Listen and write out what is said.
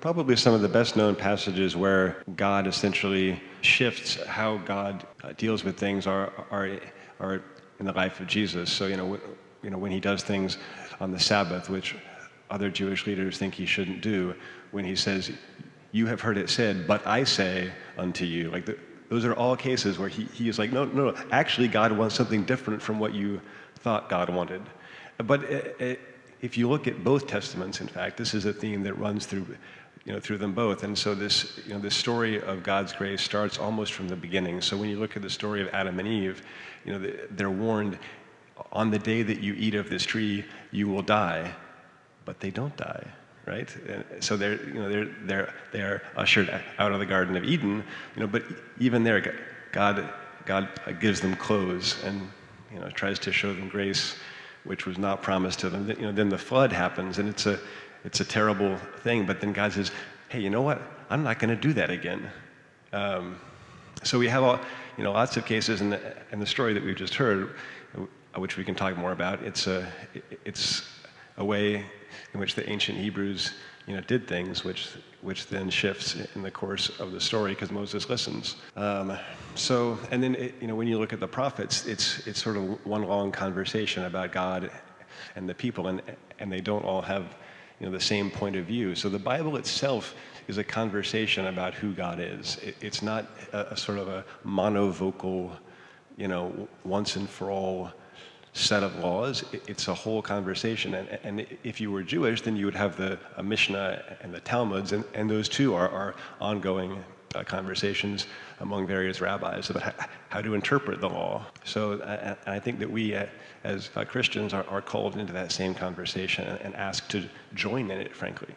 Probably some of the best known passages where God essentially shifts how God deals with things are in the life of Jesus. So when he does things on the Sabbath, which other Jewish leaders think he shouldn't do, when he says, "You have heard it said, but I say unto you," those are all cases where he is like, no, actually God wants something different from what you thought God wanted. But if you look at both testaments, in fact, this is a theme that runs through them both. And so this story of God's grace starts almost from the beginning. So when you look at the story of Adam and Eve, they're warned, on the day that you eat of this tree, you will die, but they don't die, right? And so they're ushered out of the Garden of Eden, but even there, God gives them clothes and tries to show them grace, which was not promised to them. Then the flood happens, and it's a terrible thing. But then God says, "Hey, you know what? I'm not going to do that again." So we have lots of cases in the story that we've just heard, which we can talk more about. It's a way in which the ancient Hebrews did things, which then shifts in the course of the story because Moses listens. And then when you look at the prophets, it's sort of one long conversation about God and the people, and they don't all have the same point of view. So the Bible itself is a conversation about who God is. It's not a sort of a monovocal, once and for all set of laws. It's a whole conversation. And if you were Jewish, then you would have the Mishnah and the Talmuds, and those two are ongoing conversations among various rabbis about how to interpret the law. So I think that we as Christians are called into that same conversation and asked to join in it, frankly.